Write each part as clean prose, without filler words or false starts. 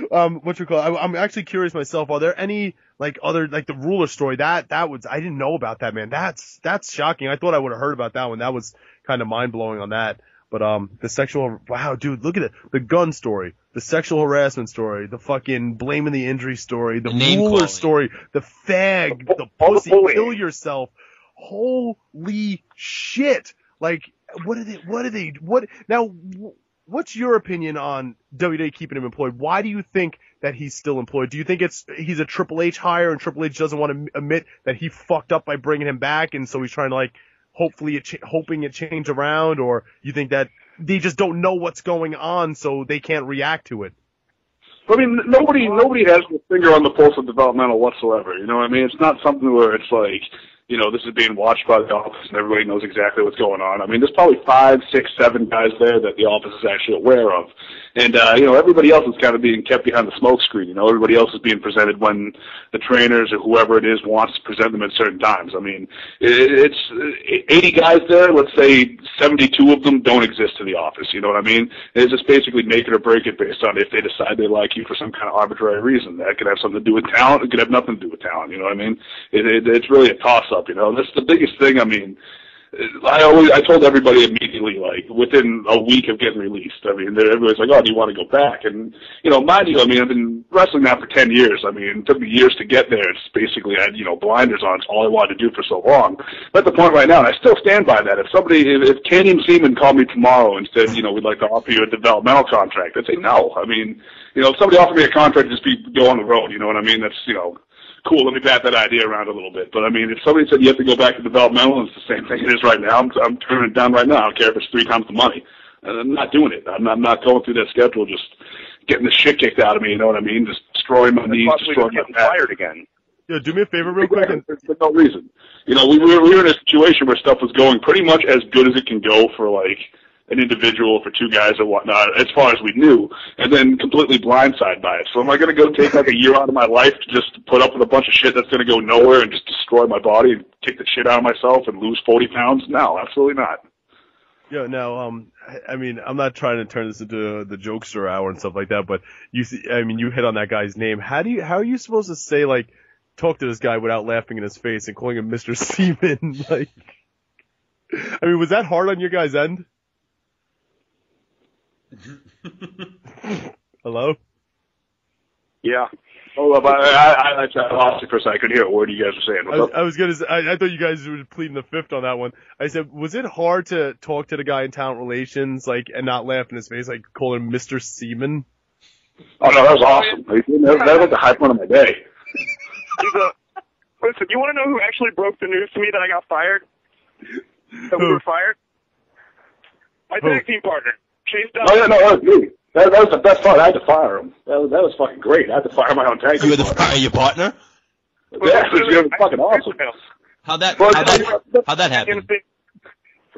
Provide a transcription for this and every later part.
What you call? I'm actually curious myself. Are there any other the ruler story that was I didn't know about that, man. That's shocking. I thought I would have heard about that one. That was kind of mind blowing on that. But the sexual dude, look at it. The gun story, the sexual harassment story, the fucking blaming the injury story, the ruler story, the fag, the pussy, kill yourself. Holy shit! What's your opinion on WWE keeping him employed? Why do you think that he's still employed? Do you think he's a Triple H hire and Triple H doesn't want to admit that he fucked up by bringing him back, and so he's trying to hoping it change around, or you think that they just don't know what's going on so they can't react to it? I mean, nobody has their finger on the pulse of developmental whatsoever. You know what I mean? It's not something where it's like, this is being watched by the office and everybody knows exactly what's going on. I mean, there's probably 5, 6, 7 guys there that the office is actually aware of. And, everybody else is kind of being kept behind the smoke screen. Everybody else is being presented when the trainers or whoever it is wants to present them at certain times. I mean, it's 80 guys there. Let's say 72 of them don't exist in the office. You know what I mean? It's just basically make it or break it based on if they decide they like you for some kind of arbitrary reason. That could have something to do with talent. It could have nothing to do with talent. You know what I mean? It's really a toss-up. That's the biggest thing. I mean, I told everybody immediately, within a week of getting released. I mean, everybody's like, "Oh, do you want to go back?" And mind you, I mean, I've been wrestling now for 10 years. I mean, it took me years to get there. It's basically I had blinders on. It's all I wanted to do for so long. But at the point right now, and I still stand by that. If Canyon Seaman called me tomorrow and said, we'd like to offer you a developmental contract, I'd say no. I mean, if somebody offered me a contract to just go on the road, you know what I mean? That's cool, let me bat that idea around a little bit. But, I mean, if somebody said you have to go back to developmental, it's the same thing it is right now. I'm turning it down right now. I don't care if it's 3 times the money. And I'm not doing it. I'm not going through that schedule, just getting the shit kicked out of me, you know what I mean? Just destroying my knees, destroying my back. Fired again. Yeah, do me a favor real quick. For no reason. We were in a situation where stuff was going pretty much as good as it can go for, an individual, for 2 guys or whatnot, as far as we knew, and then completely blindsided by it. So am I going to go take a year out of my life to just put up with a bunch of shit that's going to go nowhere and just destroy my body and kick the shit out of myself and lose 40 pounds? No, absolutely not. Yeah, no, I mean, I'm not trying to turn this into the jokester hour and stuff like that, but you hit on that guy's name. How are you supposed to say, talk to this guy without laughing in his face and calling him Mr. Seaman? I mean, was that hard on your guys' end? Hello? Yeah. Hold up, I lost you for a second. I couldn't hear a word you guys were saying. I was gonna say, I thought you guys were pleading the fifth on that one. I said, was it hard to talk to the guy in talent relations, and not laugh in his face, call him Mr. Seaman? Oh no, that was awesome. That was the high point of my day. Listen, you want to know who actually broke the news to me that I got fired? That we were fired? My tag team partner. Oh yeah, no, that was me. That was the best part. I had to fire him. That was fucking great. I had to fire my own tag team. You had to fire your partner? Yeah, it was fucking awesome. How'd that happen?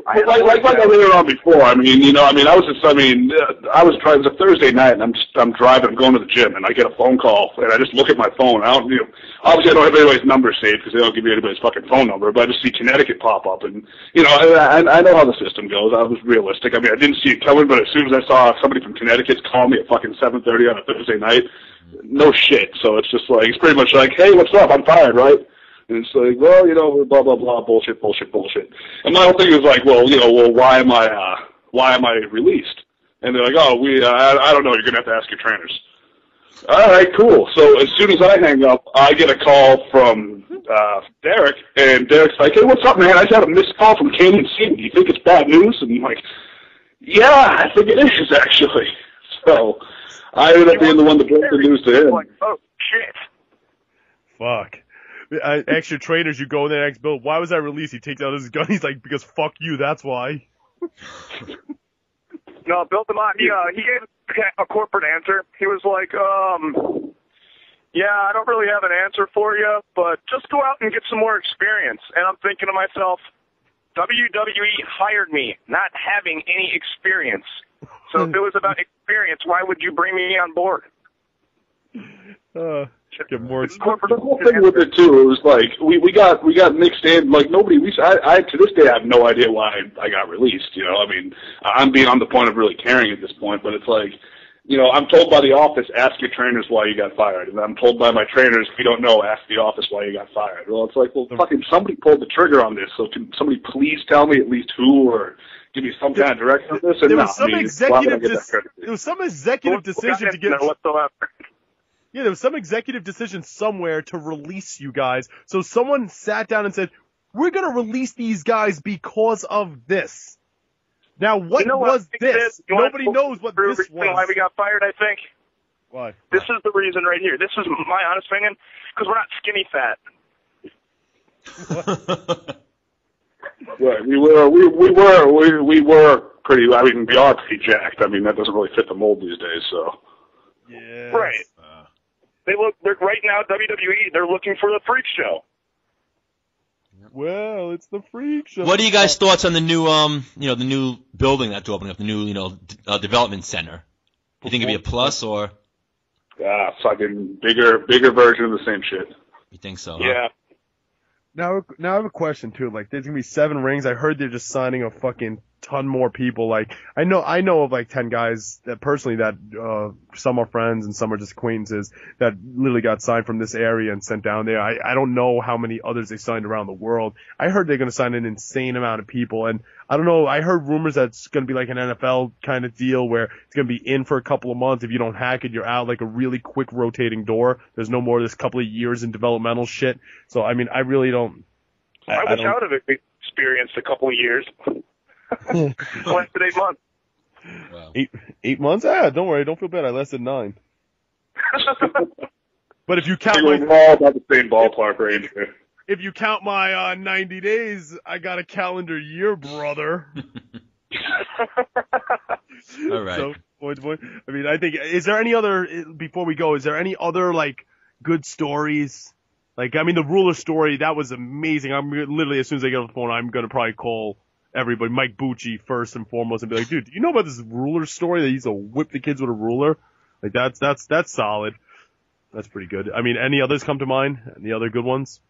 Like I later on before, I mean, I was trying. It was a Thursday night, and I'm driving, I'm going to the gym, and I get a phone call, and I just look at my phone. Obviously I don't have anybody's number saved because they don't give you anybody's fucking phone number, but I just see Connecticut pop up, and I know how the system goes. I was realistic. I mean, I didn't see it coming, but as soon as I saw somebody from Connecticut call me at fucking 7:30 on a Thursday night, no shit. So it's just it's pretty much hey, what's up? I'm fired, right? And it's well, blah, blah, blah, bullshit. And my whole thing is why am I released? And they're like, oh, I don't know, you're going to have to ask your trainers. All right, cool. So as soon as I hang up, I get a call from Derek, and Derek's like, hey, what's up, man? I just had a missed call from Canyon Seaman. Do you think it's bad news? And I'm like, yeah, I think it is, actually. So I ended up being the one to break the news to him. Oh, shit. Fuck. Extra trainers, you go in there and ask Bill, why was I released? He takes out his gun. He's like, because fuck you, that's why. No, Bill DeMott, he gave a corporate answer. He was like, yeah, I don't really have an answer for you, but just go out and get some more experience. And I'm thinking to myself, WWE hired me not having any experience. So if it was about experience, why would you bring me on board? Get more the whole thing with it too, it was we got mixed in, nobody, I to this day I have no idea why I got released, I mean, I'm beyond the point of really caring at this point, but it's I'm told by the office, ask your trainers why you got fired. And I'm told by my trainers, if you don't know, ask the office why you got fired. Well, it's like, fucking somebody pulled the trigger on this, so can somebody please tell me at least who, or give me some kind of direction on this? And there was some executive decision to get... whatsoever. Yeah, there was some executive decision somewhere to release you guys. So someone sat down and said, we're going to release these guys because of this. Now, what was this? Nobody knows what this was. Why we got fired, I think? Why? This is the reason right here. This is my honest opinion, because we're not skinny fat. Right. We were pretty, I mean, we are pretty jacked. I mean, that doesn't really fit the mold these days, so. Yeah. Right. They're right now, WWE, they're looking for the freak show. Well, it's the freak show. What are you guys' thoughts on the new, the new building that's opening up, the new, development center? Do you think it'd be a plus or? Fucking bigger version of the same shit. You think so? Huh? Yeah. Now I have a question too. Like, there's gonna be 7 rings. I heard they're just signing a fucking ton more people. Like, I know of like 10 guys that personally that some are friends and some are just acquaintances that literally got signed from this area and sent down there. I don't know how many others they signed around the world. I heard they're gonna sign an insane amount of people, and I don't know. I heard rumors that it's gonna be like an NFL kind of deal where it's gonna be in for a couple of months. If you don't hack it, you're out, like a really quick rotating door. There's no more of this couple of years in developmental shit. So I mean, I really don't. I wish I would have experienced a couple of years. Lasted 8 months. Wow. 8 months? Don't worry, don't feel bad. I lasted 9. But if you count we're all about the same ballpark range. If you count my 90 days, I got a calendar year, brother. All right. So, boy. I mean, I think, is there any other, before we go, is there any other, like, good stories? Like, I mean, the ruler story, that was amazing. I'm literally, as soon as I get off the phone, I'm going to probably call everybody, Mike Bucci first and foremost, and be like, dude, do you know about this ruler story that he used to whip the kids with a ruler? Like, that's solid. That's pretty good. I mean, any others come to mind? Any other good ones?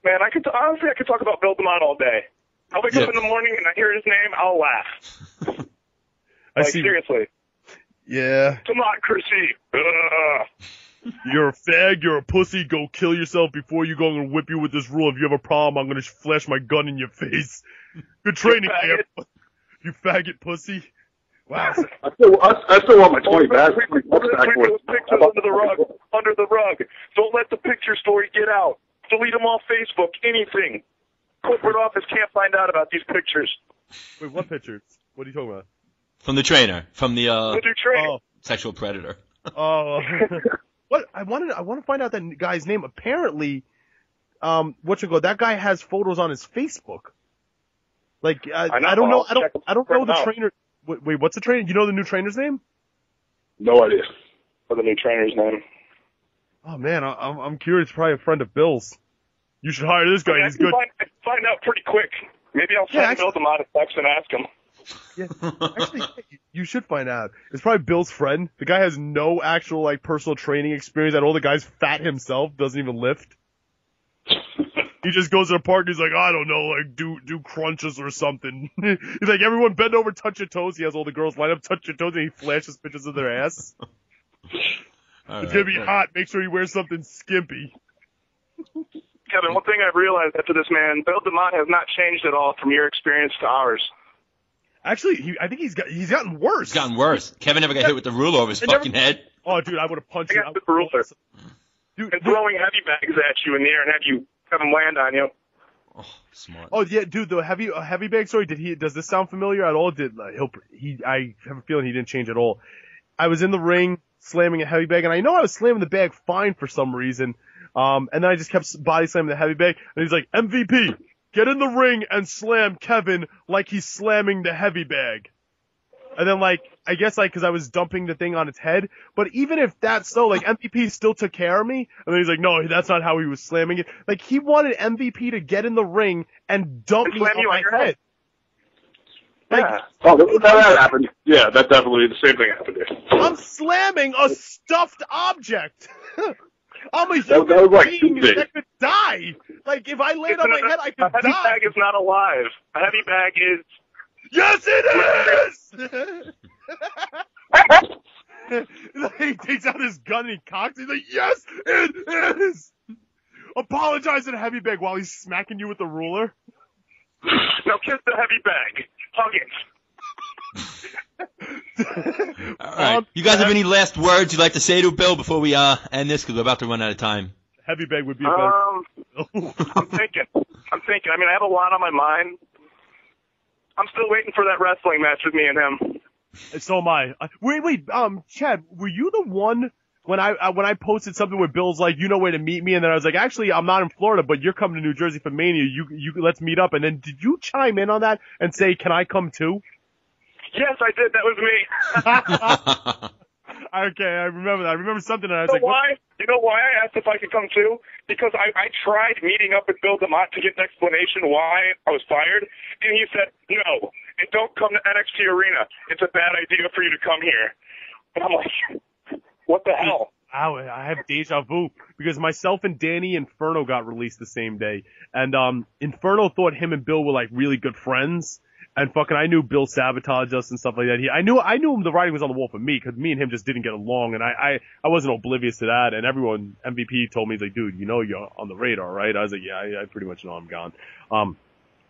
Man, honestly, I could talk about Bill DeMott all day. I'll wake up in the morning and I hear his name, I'll laugh. Seriously. Yeah. Democracy. You're a fag, you're a pussy, go kill yourself before you go. I'm gonna whip you with this rule. If you have a problem, I'm gonna flash my gun in your face. Good training camp. You faggot pussy. Wow. I still want my 20 back. Pictures under the rug. Don't let the picture story get out. Delete them off Facebook, anything. Corporate office can't find out about these pictures. Wait, what pictures? What are you talking about? From the trainer. From the, trainer. sexual predator. Oh. What? I want to find out that guy's name. Apparently, that guy has photos on his Facebook. Like, I don't know the trainer. Wait, what's the trainer? You know the new trainer's name? No idea. What the new trainer's name? Oh man, I'm curious. Probably a friend of Bill's. You should hire this guy. He's good. I can find out pretty quick. Maybe I'll send Bill DeMott a text and ask him. Yeah, actually, you should find out. It's probably Bill's friend. The guy has no actual like personal training experience at all. The guy's fat himself, doesn't even lift. He just goes to the park. He's like, I don't know, like do crunches or something. He's like, everyone bend over, touch your toes. He has all the girls line up, touch your toes, and he flashes pictures of their ass. It's gonna be hot. Make sure you wear something skimpy. Kevin, one thing I've realized after this, man, Bill DeMott has not changed at all from your experience to ours. Actually, I think he's gotten worse. He's gotten worse. Kevin never got hit with the ruler over his fucking head. Oh, dude, I would have punched you. The ruler. Dude, and throwing heavy bags at you in the air and have him land on you. Oh, smart. Oh yeah, dude, the heavy bag story. Does this sound familiar at all? I have a feeling he didn't change at all. I was in the ring slamming a heavy bag, and I know I was slamming the bag fine for some reason. And then I just kept body slamming the heavy bag, and he's like, MVP, get in the ring and slam Kevin like he's slamming the heavy bag. And then I guess cause I was dumping the thing on its head, but even if that's so, MVP still took care of me, and then he's like, no, that's not how he was slamming it. Like, he wanted MVP to get in the ring and dump me on my head. Yeah. That happened. Yeah, that definitely, the same thing happened here. I'm slamming a stuffed object. I'm a human being that could die. Like, if I laid on my head, I could die. A heavy bag is not alive. A heavy bag is... Yes, it is! He takes out his gun and he cocks it. He's like, yes, it is! Apologize to the heavy bag while he's smacking you with the ruler. Now kiss the heavy bag. Hug it. All right. You guys have any last words you'd like to say to Bill before we end this? Because we're about to run out of time. Heavy bag would be a better. I'm thinking. I mean, I have a lot on my mind. I'm still waiting for that wrestling match with me and him. So am I. Wait, Chad, were you the one when I posted something where Bill's like, you know where to meet me, and then I was like, actually, I'm not in Florida, but you're coming to New Jersey for Mania. You let's meet up. And then did you chime in on that and say, can I come too? Yes, I did. That was me. Okay, I remember that. I remember something, and I was You know like, why? You know why I asked if I could come too? Because I tried meeting up with Bill DeMott to get an explanation why I was fired, and he said, no, and don't come to NXT Arena. It's a bad idea for you to come here. And I'm like, what the hell? I have deja vu because myself and Danny Inferno got released the same day, and Inferno thought him and Bill were like really good friends. And fucking, I knew Bill sabotaged us and stuff like that. I knew him, the writing was on the wall for me, cause me and him just didn't get along, and I wasn't oblivious to that, and everyone, MVP told me, he's like, dude, you know you're on the radar, right? I was like, yeah, I pretty much know I'm gone.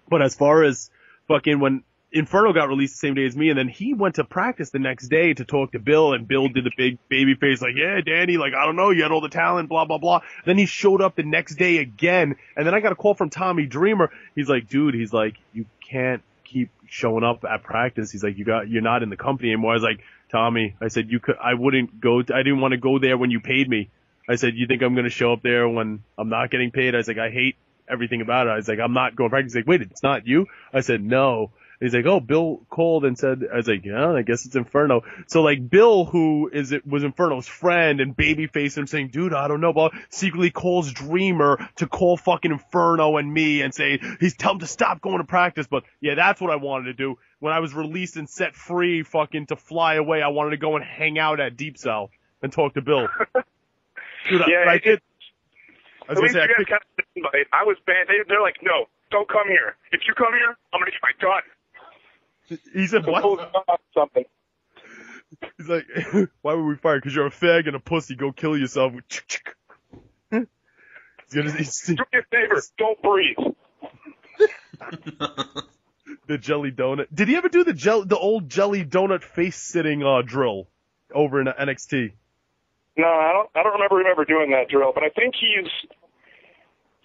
But as far as fucking when Inferno got released the same day as me, and then he went to practice the next day to talk to Bill, and Bill did the big baby face, like, yeah, Danny, like, I don't know, you had all the talent, blah, blah, blah. Then he showed up the next day again, and then I got a call from Tommy Dreamer. He's like, dude, you can't keep showing up at practice. He's like, you're not in the company anymore. I was like, Tommy, I said, I didn't want to go there when you paid me. I said, you think I'm going to show up there when I'm not getting paid? I was like, I hate everything about it. I was like, I'm not going to practice. He's like, wait, it's not you? I said, no. He's like, oh, Bill called and said, I was like, yeah, I guess it's Inferno. So like Bill, was Inferno's friend and babyface him saying, dude, I don't know, but secretly calls Dreamer to call fucking Inferno and me and say, tell him to stop going to practice. But yeah, that's what I wanted to do. When I was released and set free fucking to fly away, I wanted to go and hang out at Deep Cell and talk to Bill. Dude, yeah, I did. I was at least gonna say, you guys got an invite. I was banned. They're like, no, don't come here. If you come here, I'm going to get my gun. He said, what? Something. He's like, why were we fired? Because you're a fag and a pussy. Go kill yourself. Do me a favor. Don't breathe. The jelly donut. Did he ever do the old jelly donut face sitting drill over in NXT? No, I don't remember doing that drill, but I think he's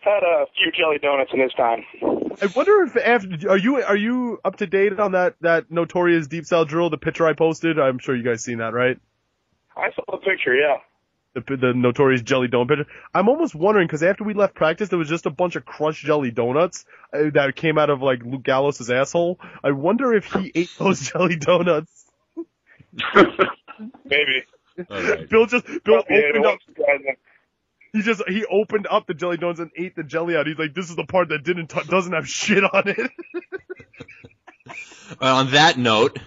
had a few jelly donuts in his time. I wonder if are you up to date on that notorious Deep Cell drill, the picture I posted? I'm sure you guys seen that, right? I saw the picture, yeah. The notorious jelly donut picture. I'm almost wondering, because after we left practice, there was just a bunch of crushed jelly donuts that came out of like Luke Gallows' asshole. I wonder if he ate those jelly donuts. Maybe. Right. Bill opened up. He opened up the jelly donuts and ate the jelly out. He's like, this is the part that doesn't have shit on it. On that note,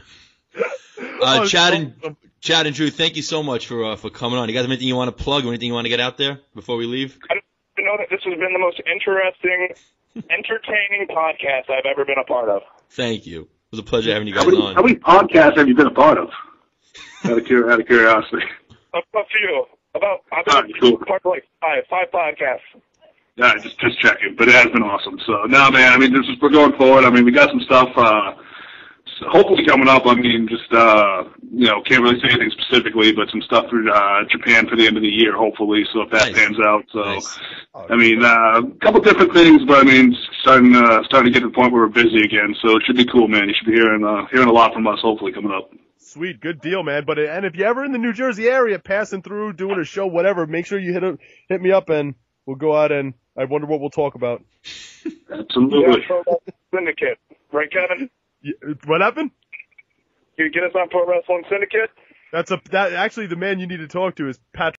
Chad and Drew, thank you so much for coming on. You guys have anything you want to plug or anything you want to get out there before we leave? I know that this has been the most interesting, entertaining podcast I've ever been a part of. Thank you. It was a pleasure having you guys on. How many podcasts have you been a part of? Out of curiosity. A few. I've been cool. part of like five podcasts. Yeah, just checking, but it has been awesome. So no, man, I mean, we're going forward. I mean, we got some stuff, hopefully coming up. I mean, just, can't really say anything specifically, but some stuff for, Japan for the end of the year, hopefully. So if that pans out. So, nice. I mean, a couple different things, but I mean, starting to get to the point where we're busy again. So it should be cool, man. You should be hearing a lot from us, hopefully, coming up. Sweet, good deal, man. And if you're ever in the New Jersey area, passing through, doing a show, whatever, make sure you hit me up, and we'll go out and I wonder what we'll talk about. Absolutely. Syndicate, right, Kevin? What happened? You get us on Pro Wrestling Syndicate? Actually, the man you need to talk to is Patrick.